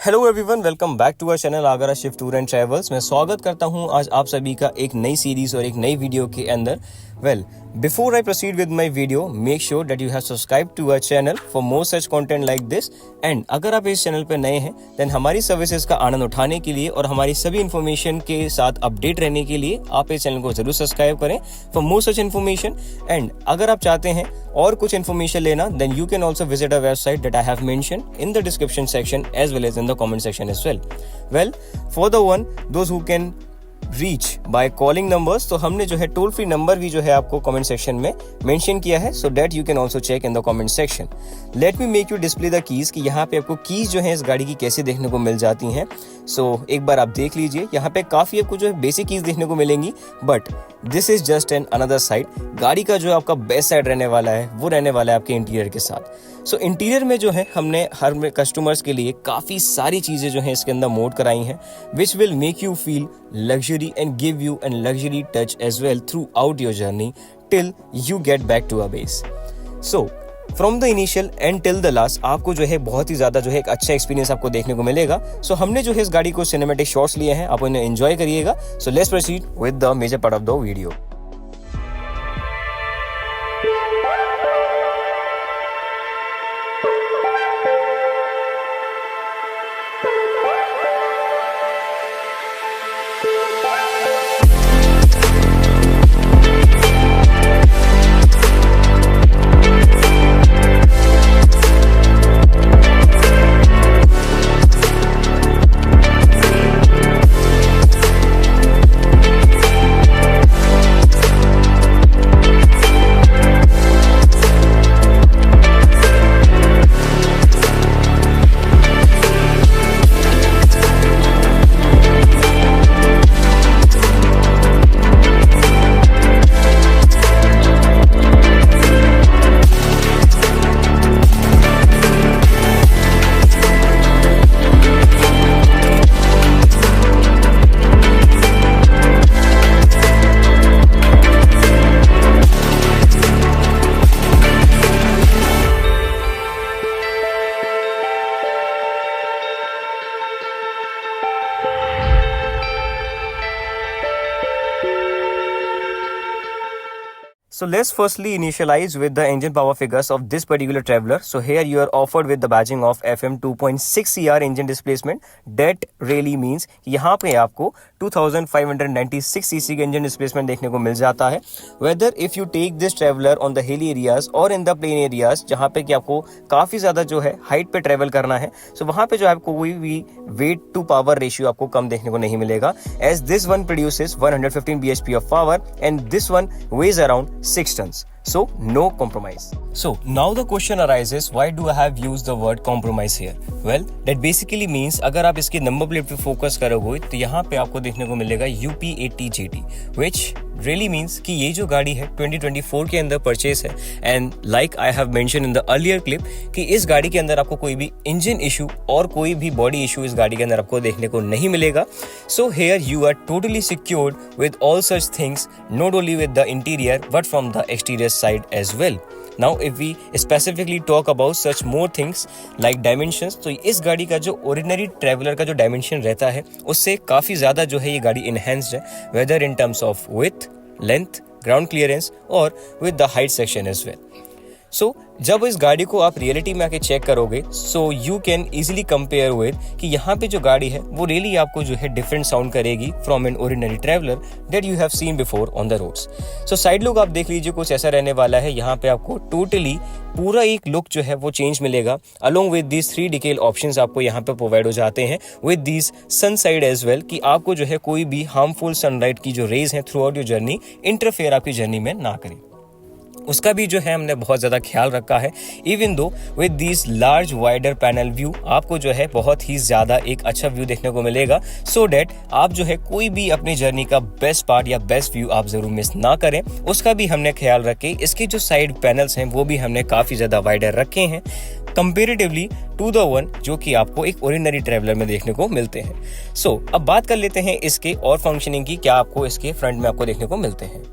Hello everyone, welcome back to our channel Agra shift tour and travels. मैं स्वागत करता हूं आज आप सभी का एक नई सीरीज और एक नई वीडियो के अंदर। Before I proceed with my video, make sure that you have subscribe to our channel for more such content like this. And अगर आप इस चैनल पर नए हैं देन हमारी सर्विसेज का आनंद उठाने के लिए और हमारी सभी इन्फॉर्मेशन के साथ अपडेट रहने के लिए आप इस चैनल को जरूर सब्सक्राइब करें for more such information. And अगर आप चाहते हैं और कुछ इन्फॉर्मेशन लेना then you can also visit our website that I have mention in the description section as well as in the comment section as well. For the one those who can reach by calling numbers, तो हमने जो है toll free number भी जो है आपको comment section में mention किया है, so that you can also check in the comment section. Let me make you display the keys कि यहाँ पे आपको कीज जो है इस गाड़ी की कैसे देखने को मिल जाती हैं। So एक बार आप देख लीजिए, यहाँ पे काफी आपको जो है बेसिक कीज देखने को मिलेंगी, but this is just an another side. गाड़ी का जो आपका बेस्ट साइड रहने वाला है वो रहने वाला है आपके इंटीरियर के साथ। सो इंटीरियर में जो है हमने हर कस्टमर्स के लिए काफ़ी सारी चीज़ें जो हैं इसके अंदर मोड कराई हैं, which will make you feel luxury and give you an luxury touch as well throughout your journey till you get back to a base. So from the initial end till the last आपको जो है बहुत ही ज़्यादा जो है एक अच्छा experience आपको देखने को मिलेगा। सो हमने जो है इस गाड़ी को सिनेमैटिक शॉट्स लिए हैं, आप उन्हें एंजॉय करिएगा। So let's proceed with the major part of the video. So let's firstly initialize with the engine power figures of this particular traveler. So here you are offered with the badging of FM 2.6 CR engine displacement. That really means यहाँ पे आपको 2596 cc का engine displacement देखने को मिल जाता है। Whether if you take this traveler on the hilly areas or in the plain areas, जहाँ पे कि आपको काफी ज्यादा जो है हाइट पे ट्रेवल करना है, so वहाँ पे जो आपको कोई भी वेट टू पावर रेशियो आपको कम देखने को नहीं मिलेगा, as this one produces 115 bhp of power and this one weighs around 6 tons. So no compromise. So now the question arises, why do I have used the word compromise here? Well, that basically means अगर आप इसके number plate पे focus करोगे तो यहाँ पे आपको देखने को मिलेगा UP80JT, which really means कि ये जो गाड़ी है 2024 के अंदर परचेस है। And like I have mention in the earlier clip कि इस गाड़ी के अंदर आपको कोई भी इंजन इशू और कोई भी बॉडी इशू इस गाड़ी के अंदर आपको देखने को नहीं मिलेगा। So here you are totally secured with all such things, not only with the interior but from the exterior side as well. Now if we specifically talk about such more things like dimensions, तो इस गाड़ी का जो ordinary traveler का जो dimension रहता है उससे काफ़ी ज़्यादा जो है ये गाड़ी enhanced है, whether in terms of width, length, ground clearance और with the height section as well. सो जब इस गाड़ी को आप रियलिटी में आके चेक करोगे so you can easily compare with कि यहाँ पे जो गाड़ी है वो रियली आपको जो है डिफरेंट साउंड करेगी from an ordinary traveller that you have seen before on the roads. So side look आप देख लीजिए, कुछ ऐसा रहने वाला है। यहाँ पे आपको टोटली पूरा एक लुक जो है वो चेंज मिलेगा along with these 3 decal options आपको यहाँ पे प्रोवाइड हो जाते हैं with these sun side as well, कि आपको जो है कोई भी हार्मफुल सनलाइट की जो रेज है through out your journey interfere आपकी जर्नी में ना करें, उसका भी जो है हमने बहुत ज़्यादा ख्याल रखा है। इवन दो with this large wider panel view आपको जो है बहुत ही ज़्यादा एक अच्छा व्यू देखने को मिलेगा, सो डैट आप जो है कोई भी अपनी जर्नी का बेस्ट पार्ट या बेस्ट व्यू आप ज़रूर मिस ना करें, उसका भी हमने ख्याल रखे। इसके जो साइड पैनल्स हैं वो भी हमने काफ़ी ज़्यादा वाइडर रखे हैं कंपेरेटिवली टू द वन जो कि आपको एक ऑर्डिनरी ट्रैवलर में देखने को मिलते हैं। सो अब बात कर लेते हैं इसके और फंक्शनिंग की, क्या आपको इसके फ्रंट में आपको देखने को मिलते हैं।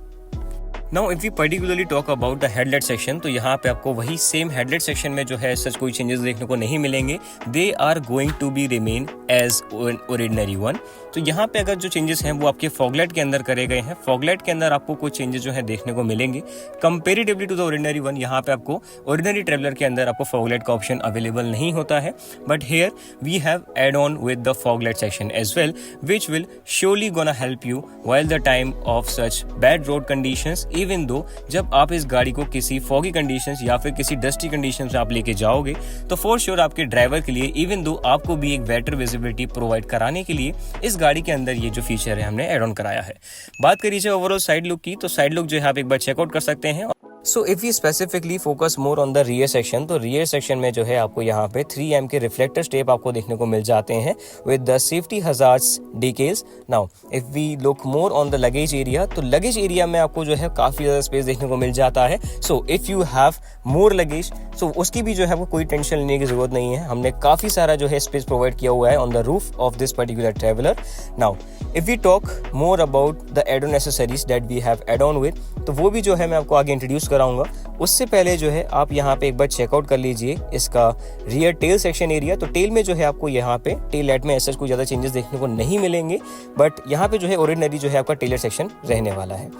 Now if we particularly talk about the headlight section, तो यहाँ पे आपको वही सेम हेडलाइट सेक्शन में जो है सच कोई चेंजेस देखने को नहीं मिलेंगे. They are going to be remain as ordinary one. तो यहाँ पे अगर जो चेंजेस हैं वो आपके फॉगलाइट के अंदर करे गए हैं. फॉगलाइट के अंदर आपको कुछ चेंजेस जो है देखने को मिलेंगे comparatively to the ordinary one. यहाँ पे आपको ऑर्डिनरी ट्रेवलर के अंदर आपको फॉगलाइट का ऑप्शन अवेलेबल नहीं होता है, but here we have add on with the fog light section as well, which will surely gonna help you while the time of such bad road conditions. Even though जब आप इस गाड़ी को किसी फॉगी कंडीशंस या फिर किसी डस्टी कंडीशंस में आप लेके जाओगे तो फॉर श्योर आपके ड्राइवर के लिए इवन दो आपको भी एक बेटर विजिबिलिटी प्रोवाइड कराने के लिए इस गाड़ी के अंदर ये जो फीचर है हमने एड ऑन कराया है. बात करिए जाए ओवरऑल साइड लुक की, तो साइड लुक जो है आप एक बार चेकआउट कर सकते हैं. So if we specifically focus more on the rear section, तो रियर सेक्शन में जो है आपको यहाँ पे 3M के रिफ्लेक्टर स्टेप आपको देखने को मिल जाते हैं with the safety hazards decals. Now if we look more on the luggage area, तो लगेज एरिया में आपको जो है काफी ज्यादा स्पेस देखने को मिल जाता है. So if you have more luggage, so उसकी भी जो है वो कोई टेंशन लेने की जरूरत नहीं है. हमने काफी सारा जो है स्पेस प्रोवाइड किया हुआ है on the roof of this particular traveller. Now if we talk more about the add on accessories that we have add on with, तो वो भी जो है मैं आपको आगे इंट्रोड्यूस कराऊंगा. उससे पहले जो है आप यहाँ पे एक बार चेकआउट कर लीजिए इसका रियर टेल सेक्शन एरिया. तो टेल में जो है आपको यहाँ पे टेल लाइट में ऐसा कोई ज्यादा चेंजेस देखने को नहीं मिलेंगे, बट यहाँ पे जो है ऑर्डिनरी जो है आपका टेलर सेक्शन रहने वाला है.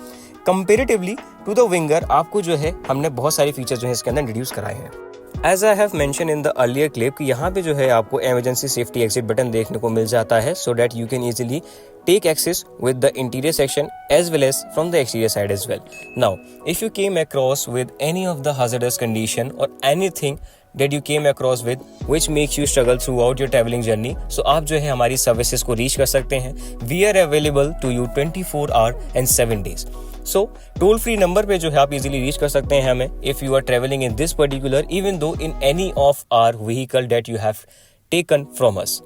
कंपेरेटिवली टू द विंगर आपको जो है हमने बहुत सारे फीचर जो है इसके अंदर इंट्रोड्यूस कराए हैं. As I have mention in the earlier clip कि यहाँ पे जो है आपको इमरजेंसी सेफ्टी एग्जिट बटन देखने को मिल जाता है, सो that you can easily take access with the interior section as well as from the exterior side as well. Now, if you came across with any of the hazardous condition or anything that you came across with which makes you struggle throughout your traveling journey, so आप जो है हमारी services को reach कर सकते हैं. We are available to you 24 hour and 7 days. So toll free number पे जो है आप इजीली रीच कर सकते हैं हमें if you are traveling in this particular, even though in any of our vehicle that you have taken from us.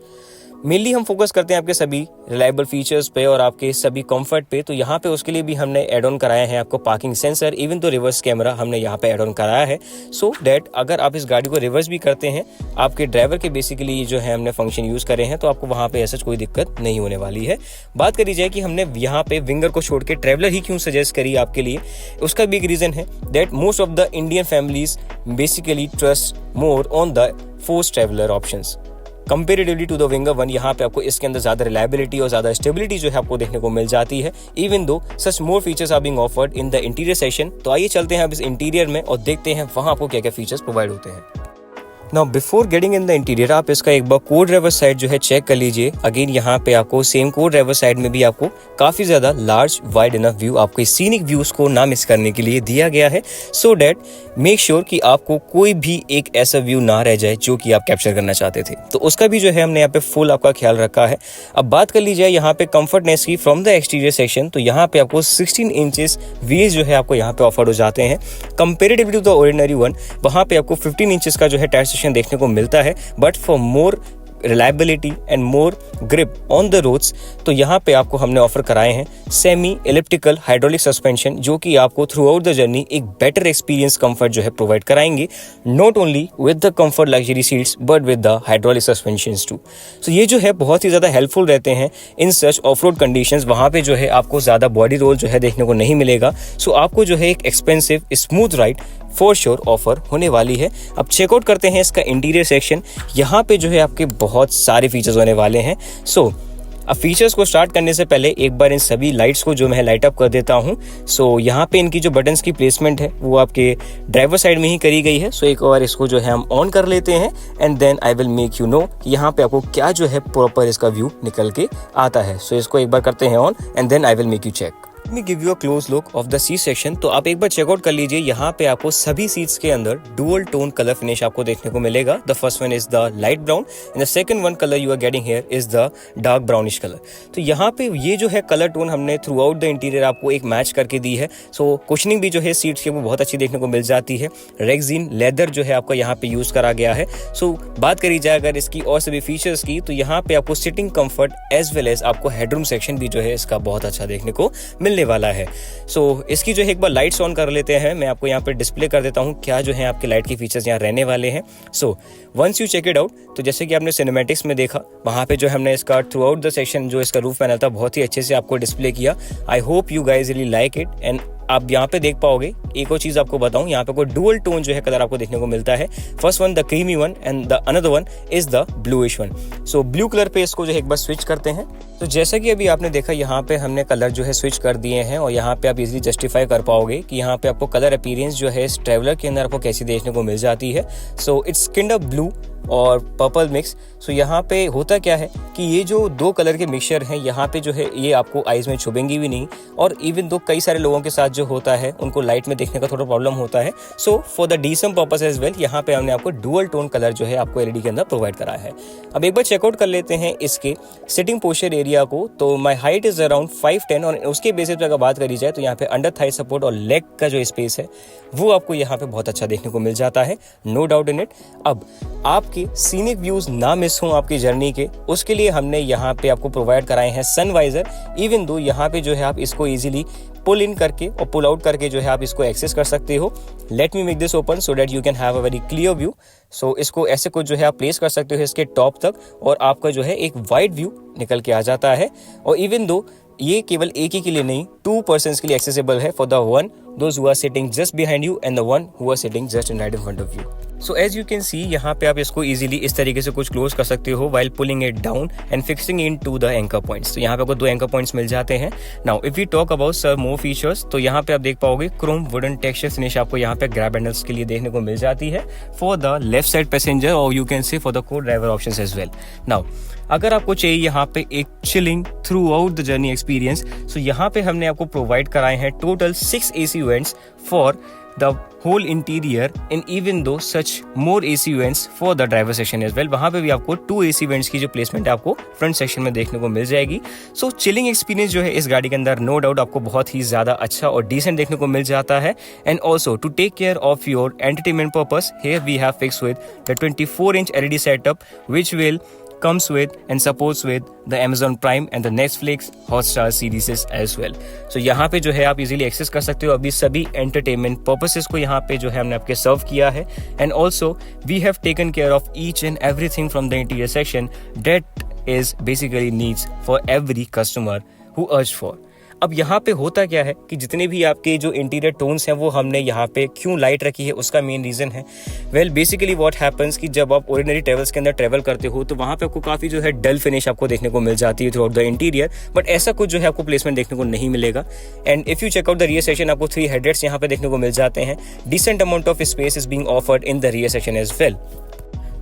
Mainly हम focus करते हैं आपके सभी रिलायबल फीचर्स पे और आपके सभी कंफर्ट पे. तो यहाँ पे उसके लिए भी हमने एड ऑन कराया है आपको पार्किंग सेंसर, इवन तो रिवर्स कैमरा हमने यहाँ पे एड ऑन कराया है, सो दैट अगर आप इस गाड़ी को रिवर्स भी करते हैं आपके ड्राइवर के बेसिकली जो है हमने फंक्शन यूज करे हैं, तो आपको वहाँ पे ऐसा कोई दिक्कत नहीं होने वाली है. बात करी जाए कि हमने यहाँ पे विंगर को छोड़ के ट्रेवलर ही क्यों सजेस्ट करी आपके लिए, उसका भी एक रीजन है that most of the Indian families basically trust more on the Force Traveller options comparatively to the Winger one. यहाँ पे आपको इसके अंदर ज्यादा रिलायबिलिटी और ज्यादा स्टेबिलिटी जो है आपको देखने को मिल जाती है, इवन दो such more features are being offered in the interior section. तो आइए चलते हैं अब इस इंटीरियर में और देखते हैं वहां आपको क्या क्या फीचर्स प्रोवाइड होते हैं. Now before getting in the interior आप इसका एक बार कोर ड्राइवर साइड जो है चेक कर लीजिए. अगेन यहाँ पे आपको सेम कोर ड्राइवर साइड में भी आपको काफी ज्यादा लार्ज वाइड इनफ व्यू आपको सीनिक व्यूज को ना मिस करने के लिए दिया गया है, सो दैट मेक श्योर कि आपको कोई भी एक ऐसा व्यू ना रह जाए जो कि आप कैप्चर करना चाहते थे. तो उसका भी जो है हमने यहाँ पे फुल आपका ख्याल रखा है. अब बात कर ली जाए यहाँ पे कंफर्टनेस की फ्रॉम द एक्सटीरियर सेक्शन, तो यहाँ पे आपको 16 इंचेस व्हील्स जो है आपको यहाँ पे ऑफर हो जाते हैं comparatively to the ordinary one. वहाँ पे आपको 15 इंचेस का जो है टायर सेक्शन देखने को मिलता है, but for more reliability and more grip on the roads, तो यहाँ पे आपको हमने ऑफर कराए हैं सेमी एलिप्टिकल हाइड्रोलिक सस्पेंशन, जो कि आपको थ्रू आउट द जर्नी एक बेटर एक्सपीरियंस कंफर्ट जो है प्रोवाइड कराएंगे, not only with the comfort luxury seats but with the hydraulic suspensions too. So ये जो है बहुत ही ज्यादा हेल्पफुल रहते हैं in such off road conditions. वहाँ पे जो है आपको ज्यादा बॉडी रोल जो है देखने को नहीं मिलेगा, सो आपको जो है एक expensive smooth ride for sure offer होने वाली है. अब चेकआउट करते हैं इसका इंटीरियर सेक्शन. यहाँ पे जो है आपके बहुत सारे फीचर्स होने वाले हैं. सो अब फीचर्स को स्टार्ट करने से पहले एक बार इन सभी लाइट्स को जो मैं लाइट अप कर देता हूँ. सो यहाँ पे इनकी जो बटन्स की प्लेसमेंट है वो आपके ड्राइवर साइड में ही करी गई है. सो एक बार इसको जो है हम ऑन कर लेते हैं and then I will make you know यहाँ पे आपको क्या जो है प्रॉपर इसका व्यू निकल के आता है. सो इसको एक बार करते हैं on and then I will make you check. Let me give you a close look of the seat section. तो आप एक बार चेकआउट कर लीजिए. यहाँ पे आपको सभी सीट्स के अंदर डुअल टोन कलर फिनिश आपको देखने को मिलेगा. The first one is the light brown and the second one colour you are getting here is the dark brownish colour. तो यहाँ पे ये जो है कलर टोन हमने थ्रू आउट द इंटीरियर आपको एक मैच करके दी है. सो कुशनिंग भी जो है सीट्स के वो बहुत अच्छी देखने को मिल जाती है. रेक्सिन लेदर जो है आपका यहाँ पे यूज करा गया है. सो बात करी जाए अगर इसकी और सभी फीचर्स की, तो यहाँ पे आपको sitting comfort as well as आपको हेडरूम सेक्शन भी जो है इसका बहुत अच्छा देखने को मिलने वाला है. सो इसकी जो है एक बार लाइट्स ऑन कर लेते हैं. मैं आपको यहाँ पे डिस्प्ले कर देता हूँ क्या जो है आपके लाइट के फीचर्स यहाँ रहने वाले हैं. So once you check it out, तो जैसे कि आपने सिनेमैटिक्स में देखा वहाँ पे जो हमने इसका थ्रू आउट द सेक्शन जो इसका रूफ पैनल था बहुत ही अच्छे से आपको डिस्प्ले किया. आई hope you guys really like it and आप यहाँ पे देख पाओगे, एक और चीज आपको बताऊं, यहाँ पे कोई डुअल टोन जो है कलर आपको देखने को मिलता है। First one the creamy one and the another one is the bluish one. So blue colour पे इसको जो है एक बार स्विच करते हैं। तो जैसा कि अभी आपने देखा, यहाँ पे हमने कलर जो है स्विच कर दिए हैं और यहाँ पे आप इजीली जस्टिफाई कर पाओगे कि यहाँ पे आपको कलर अपीयरेंस जो है इस ट्रैवलर के अंदर आपको कैसी देखने को मिल जाती है। So it's kind of blue और पर्पल मिक्स। सो यहाँ पे होता क्या है कि ये जो दो कलर के मिक्सचर हैं, यहाँ पे जो है ये आपको आईज में छुपेंगी भी नहीं, और इवन दो कई सारे लोगों के साथ जो होता है उनको लाइट में देखने का थोड़ा प्रॉब्लम होता है। So for the decent purpose as well, यहाँ पे हमने आपको डुअल टोन कलर जो है आपको एलईडी के अंदर प्रोवाइड करा है। अब एक बार चेकआउट कर लेते हैं इसके सिटिंग पोस्चर एरिया को। तो माई हाइट इज अराउंड 5'10", और उसके बेसिस पर अगर बात करी जाए तो यहाँ पे अंडर थाई सपोर्ट और लेग का जो स्पेस है वो आपको यहाँ पे बहुत अच्छा देखने को मिल जाता है, नो डाउट इन इट। अब आपके सीनिक व्यूज ना मिस हों आपकी जर्नी के, उसके लिए हमने यहाँ पे आपको प्रोवाइड कराए हैं सन वाइजर। इवन दो यहाँ पे जो है आप इसको इजीली पुल इन करके और पुल आउट करके जो है आप इसको एक्सेस कर सकते हो। Let me make this open so that you can have a very clear view. So इसको ऐसे कुछ जो है आप प्लेस कर सकते हो इसके टॉप तक, और आपका जो है एक वाइड व्यू निकल के आ जाता है। और इवन दो ये केवल एक ही के लिए नहीं, 2 persons के लिए एक्सेसिबल है, for the one those who are sitting just behind you and the one who are sitting just in right in front of you. So as you can see, यहाँ पे आप इसको इजीली इस तरीके से कुछ क्लोज कर सकते हो while pulling it down and fixing into the anchor points. तो यहाँ पे आपको 2 एंकर पॉइंट्स मिल जाते हैं। Now if you talk about sir more features, तो यहाँ पे आप देख पाओगे क्रोम वुडन टेक्सचर फिनिश आपको यहाँ पे ग्रैब हैंडल्स के लिए देखने को मिल जाती है for the left side passenger, और you can say for the co driver options as well. Now अगर आपको चाहिए यहाँ पे एक chilling throughout the journey experience, so यहाँ पे हमने आपको प्रोवाइड कराए हैं total 6 AC vents for the whole interior, and even दो such more AC vents for the driver section as well. वहाँ पे भी आपको 2 AC वेंट्स की जो प्लेसमेंट है आपको फ्रंट सेक्शन में देखने को मिल जाएगी। सो चिलिंग एक्सपीरियंस जो है इस गाड़ी के अंदर नो डाउट आपको बहुत ही ज़्यादा अच्छा और डिसेंट देखने को मिल जाता है। And also to take care of your entertainment purpose, here we have fix with the 24-inch LED setup which will comes with and supports with the Amazon Prime and the Netflix Hotstar series as well. So यहाँ पे जो है आप easily access कर सकते हो अभी सभी एंटरटेनमेंट पर्पसेस को यहाँ पे जो है हमने आपके सर्व किया है। And also we have taken care of each and everything from the interior section that is basically needs for every customer who urge for. अब यहाँ पे होता क्या है कि जितने भी आपके जो इंटीरियर टोन्स हैं वो हमने यहाँ पे क्यों लाइट रखी है, उसका मेन रीज़न है वेल बेसिकली व्हाट हैपेंस कि जब आप ऑर्डिनरी ट्रेवल्स के अंदर ट्रैवल करते हो तो वहाँ पे आपको काफ़ी जो है डल फिनिश आपको देखने को मिल जाती है through out the interior, but ऐसा कुछ जो है आपको प्लेसमेंट देखने को नहीं मिलेगा। And if you check out the rear section, आपको 3 हेडलाइट्स यहाँ पे देखने को मिल जाते हैं। Decent amount of space is being offered in the rear section as well.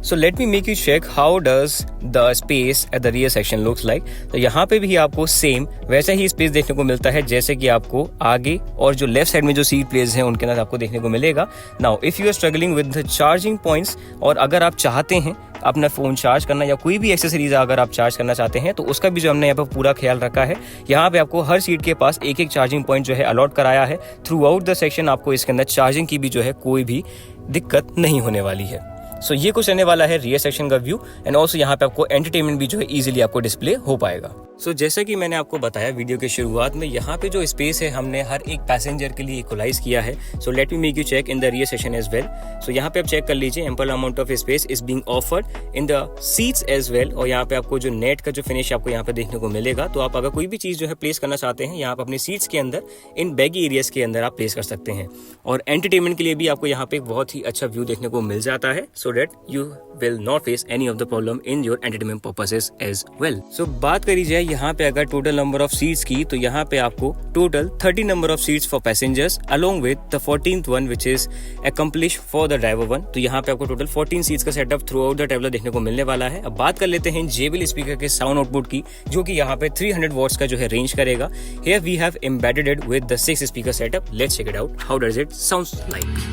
So let me make you check how does the space at the rear section looks like। तो यहाँ पे भी आपको सेम वैसा ही स्पेस देखने को मिलता है जैसे कि आपको आगे और जो लेफ्ट साइड में जो सीट प्लेस हैं उनके अंदर आपको देखने को मिलेगा। Now if you are struggling with the charging points, और अगर आप चाहते हैं अपना फ़ोन चार्ज करना या कोई भी एक्सेसरीज अगर आप चार्ज करना चाहते हैं तो उसका भी जो हमने यहाँ पर पूरा ख्याल रखा है। यहाँ पे आपको हर सीट के पास एक चार्जिंग पॉइंट जो है अलॉट कराया है। थ्रू आउट द सेक्शन आपको इसके अंदर चार्जिंग की भी जो है कोई भी दिक्कत नहीं होने वाली है। सो ये कुछ रहने वाला है रियर सेक्शन का व्यू। एंड ऑल्सो यहाँ पे आपको एंटरटेनमेंट भी जो है इजीली आपको डिस्प्ले हो पाएगा। सो जैसा कि मैंने आपको बताया वीडियो के शुरुआत में, यहाँ पे जो स्पेस है हमने हर एक पैसेंजर के लिए इक्वलाइज किया है। So let me make you check in the rear section as well. So यहाँ पे आप चेक कर लीजिए, ample amount of space is being offered in the seats as well. और यहाँ पे आपको जो नेट का जो फिनिश आपको यहाँ पे देखने को मिलेगा, तो आप अगर कोई भी चीज़ जो है प्लेस करना चाहते हैं यहाँ पे अपने सीट्स के अंदर इन बैगी एरियाज के अंदर आप प्लेस कर सकते हैं। और एंटरटेनमेंट के लिए भी आपको यहाँ पे एक बहुत ही अच्छा व्यू देखने को मिल जाता है, so that you will not face any of the problem in your entertainment purposes as well। So बात करी जाए यहाँ पे अगर total number of seats की, तो यहाँ पे आपको total 30 number of seats for passengers along with the 14th one which is accomplished for the driver one। तो यहाँ पे आपको total 14 seats का setup throughout the traveler देखने को मिलने वाला है। अब बात कर लेते हैं JBL स्पीकर के साउंड आउटपुट की, जो कि यहाँ पे 300 वॉट्स का जो है रेंज करेगा। Here we have embedded it with the 6 speaker setup। Let's check it out, how does it sounds like।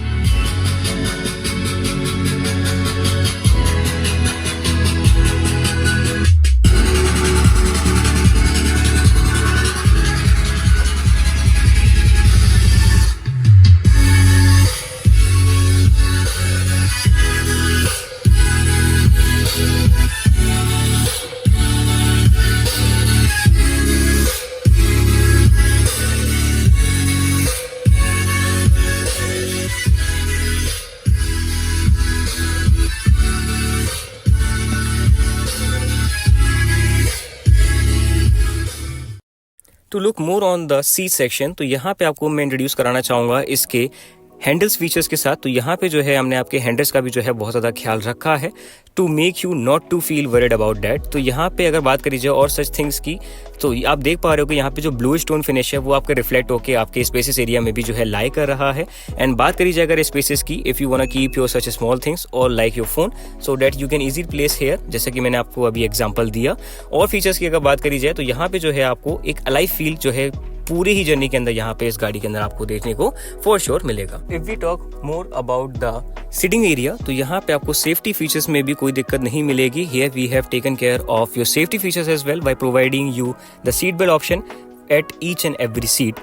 To look more on the seat section, तो यहाँ पे आपको मैं इंट्रोड्यूस कराना चाहूँगा इसके हैंडल्स फीचर्स के साथ। तो यहाँ पे जो है हमने आपके हैंडल्स का भी जो है बहुत ज़्यादा ख्याल रखा है to make you not to feel worried about that. तो यहाँ पे अगर बात करी जाए और सच थिंग्स की, तो आप देख पा रहे हो कि यहाँ पे जो ब्लू स्टोन फिनिश है वो आपके रिफ्लेक्ट होकर आपके स्पेसेस एरिया में भी जो है लाई कर रहा है। एंड बात करी जाए अगर स्पेसेस की, if you want to keep your such small things और like your phone so that you can easily place here, जैसे कि मैंने आपको अभी एग्जाम्पल दिया। और फीचर्स की अगर बात करी जाए तो यहाँ पे जो है आपको एक अलाइव फील जो है पूरी ही जर्नी के अंदर यहाँ पे इस गाड़ी के अंदर आपको देखने को फॉर श्योर मिलेगा। If we talk more about the seating area, तो यहाँ पे आपको सेफ्टी फीचर्स में भी कोई दिक्कत नहीं मिलेगी। Here we have taken care of your safety features as well by providing you the seat belt option at each and every seat.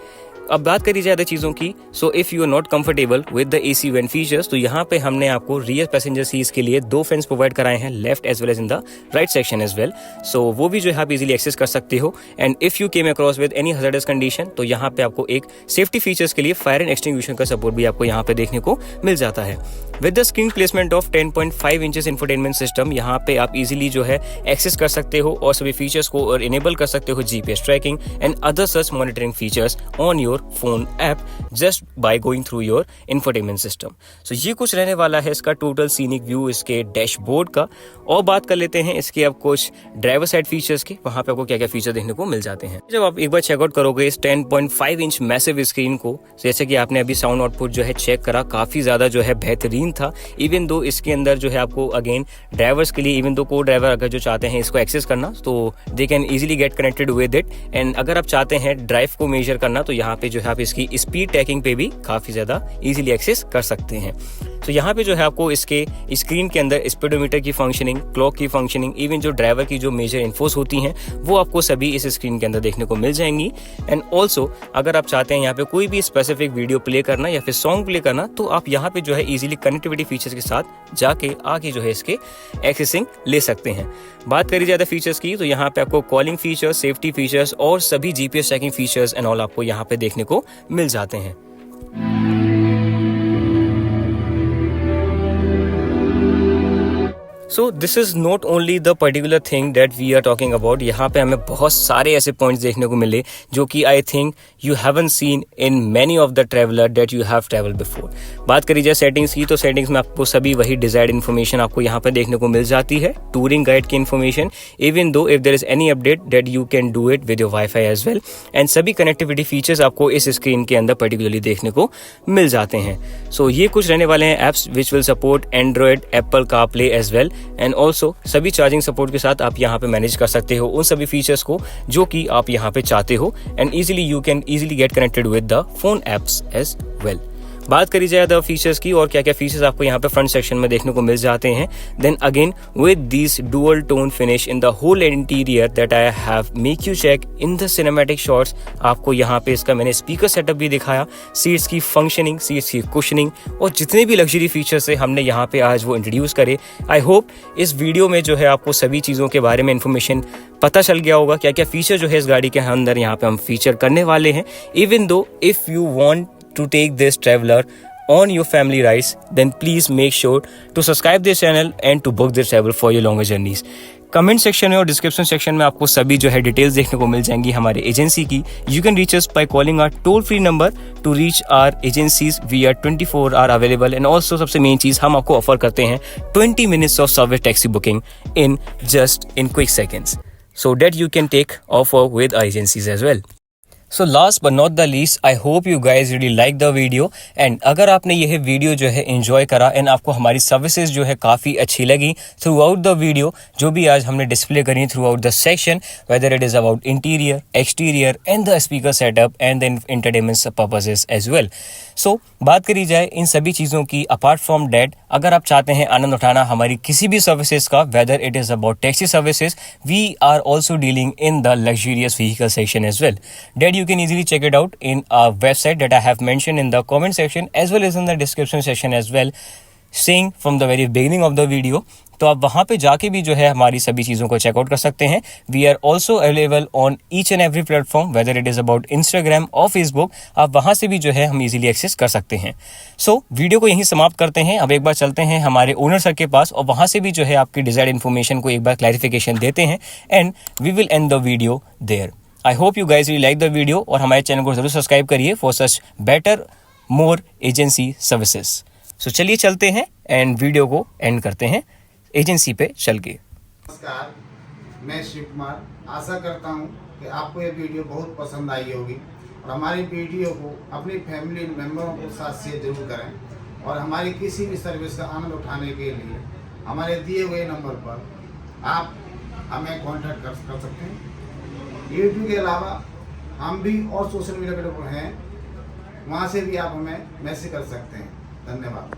अब बात करी जाए चीज़ों की, so if you are not comfortable with the AC vent features, तो यहाँ पे हमने आपको रियर पैसेंजर सीट्स के लिए 2 फैंस प्रोवाइड कराए हैं, left as well as in the right section as well. So वो भी जो है आप इजीली एक्सेस कर सकते हो। And if you came across with any hazardous condition, तो यहाँ पे आपको एक सेफ्टी फीचर्स के लिए फायर एंड एक्सटिंग्विशन का सपोर्ट भी आपको यहाँ पे देखने को मिल जाता है। With the screen placement of 10.5 inches infotainment system, यहाँ पे आप इजीली जो है एक्सेस कर सकते हो और सभी फीचर्स को और इनेबल कर सकते हो GPS tracking and other such monitoring features on your phone app just by going through your infotainment system. So ये कुछ रहने वाला है इसका टोटल सीनिक व्यू इसके डैशबोर्ड का। और बात कर लेते हैं इसके अब कुछ ड्राइवर साइड फीचर्स के, वहाँ पे आपको क्या क्या फीचर देखने को मिल जाते हैं। जब आप एक बार चेकआउट करोगे इस 10.5 इंच मैसिव स्क्रीन को, जैसे कि आपने अभी साउंड आउटपुट जो है चेक करा, काफी ज्यादा जो है बेहतरीन था। इवन दो इसके अंदर जो है आपको अगेन ड्राइवर्स के लिए, इवन दो को ड्राइवर अगर जो चाहते हैं इसको एक्सेस करना, तो they can easily get connected with it. And अगर आप चाहते हैं ड्राइव को मेजर करना, तो यहाँ पे जो है आप इसकी स्पीड ट्रैकिंग पे भी काफी ज्यादा इजीली एक्सेस कर सकते हैं। तो यहाँ पे जो है आपको इसके स्क्रीन के अंदर स्पीडोमीटर की फंक्शनिंग, क्लॉक की फंक्शनिंग, इवन जो ड्राइवर की जो मेजर इन्फोस होती हैं वो आपको सभी इस स्क्रीन के अंदर देखने को मिल जाएंगी। एंड ऑल्सो अगर आप चाहते हैं यहाँ पे कोई भी स्पेसिफिक वीडियो प्ले करना या फिर सॉन्ग प्ले करना, तो आप यहाँ पे जो है इजीली कनेक्टिविटी फीचर्स के साथ जाके आगे जो है इसके एक्सेसिंग ले सकते हैं। बात करी जाए फीचर्स की, तो यहाँ पे आपको कॉलिंग फीचर्स, सेफ्टी फीचर्स और सभी GPS tracking features and all आपको यहाँ पे देखने को मिल जाते हैं। So this is not only the particular thing that we are talking about। यहाँ पे हमें बहुत सारे ऐसे पॉइंट्स देखने को मिले जो कि I think you haven't seen in many of the traveler that you have traveled before। बात करी जाए सेटिंग्स की, तो सेटिंग्स में आपको सभी वही डिजायर्ड इन्फॉर्मेशन आपको यहाँ पे देखने को मिल जाती है। टूरिंग गाइड की information, even though if there is any update that you can do it with your wifi as well. And सभी कनेक्टिविटी फीचर्स आपको इस स्क्रीन के अंदर पर्टिकुलरली देखने को मिल जाते हैं। सो ये कुछ रहने वाले हैं apps which will support Android, Apple CarPlay as well. And also सभी चार्जिंग सपोर्ट के साथ आप यहाँ पे मैनेज कर सकते हो उन सभी फीचर्स को जो कि आप यहाँ पे चाहते हो। And easily you can easily get connected with the phone apps as well. बात करी जाए द फीचर्स की और क्या क्या फीचर्स आपको यहाँ पे फ्रंट सेक्शन में देखने को मिल जाते हैं, then again with this dual tone finish in the whole interior that I have make you check in the cinematic shots. आपको यहाँ पे इसका मैंने स्पीकर सेटअप भी दिखाया, सीट्स की फंक्शनिंग, सीट्स की कुशनिंग और जितने भी लग्जरी फीचर्स है हमने यहाँ पे आज वो इंट्रोड्यूस करे। आई होप इस वीडियो में जो है आपको सभी चीज़ों के बारे में इन्फॉर्मेशन पता चल गया होगा, क्या क्या फीचर जो है इस गाड़ी के अंदर यहाँ पे हम फीचर करने वाले हैं। Even though if you want to take this traveler on your family rides, then please make sure to subscribe this channel and to book this travel for your longer journeys। Comment section में और description section में आपको सभी जो है details देखने को मिल जाएंगी हमारे एजेंसी की। You can reach us by calling our toll free number to reach our agencies. We are 24 hour available. And also सबसे मेन चीज, हम आपको ऑफर करते हैं 20 minutes of service taxi booking in quick seconds, so that you can take offer with our agencies as well। So last but not the least, I hope you guys really like the video। and अगर आपने यह video जो है enjoy करा and आपको हमारी services जो है काफ़ी अच्छी लगी थ्रू आउट द वीडियो, जो भी आज हमने डिस्प्ले करी throughout the section, whether it is about interior, exterior and the speaker setup and the entertainment purposes as well. So बात करी जाए इन सभी चीज़ों की, अपार्ट फ्रॉम डैट अगर आप चाहते हैं आनंद उठाना हमारी किसी भी सर्विसेज का, whether it is about taxi services, we are also dealing in the luxurious vehicle section as well. That you can easily check it out in our website that I have mentioned in the comment section as well as in the description section as well, saying from the very beginning of the video। तो आप वहाँ पे जाके भी जो है हमारी सभी चीज़ों को चेकआउट कर सकते हैं। We are also available on each and every platform, whether it is about Instagram और फेसबुक। आप वहाँ से भी जो है हम इजीली एक्सेस कर सकते हैं। सो वीडियो को यहीं समाप्त करते हैं। अब एक बार चलते हैं हमारे ओनर सर के पास और वहाँ से भी जो है आपकी डिजायर्ड इन्फॉर्मेशन को एक बार क्लैरिफिकेशन देते हैं and we will end the video there. I hope you guys will like the video और हमारे चैनल को जरूर सब्सक्राइब करिए for such better more agency services. So चलिए चलते हैं एंड वीडियो को एंड करते हैं एजेंसी पे चल के। नमस्कार, मैं शिव कुमार। आशा करता हूं कि आपको ये वीडियो बहुत पसंद आई होगी और हमारी वीडियो को अपनी फैमिली मेम्बरों के साथ शेयर जरूर करें और हमारी किसी भी सर्विस का आनंद उठाने के लिए हमारे दिए हुए नंबर पर आप हमें कांटेक्ट कर सकते हैं। यूट्यूब के अलावा हम भी और सोशल मीडिया पर हैं, वहाँ से भी आप हमें मैसेज कर सकते हैं। धन्यवाद।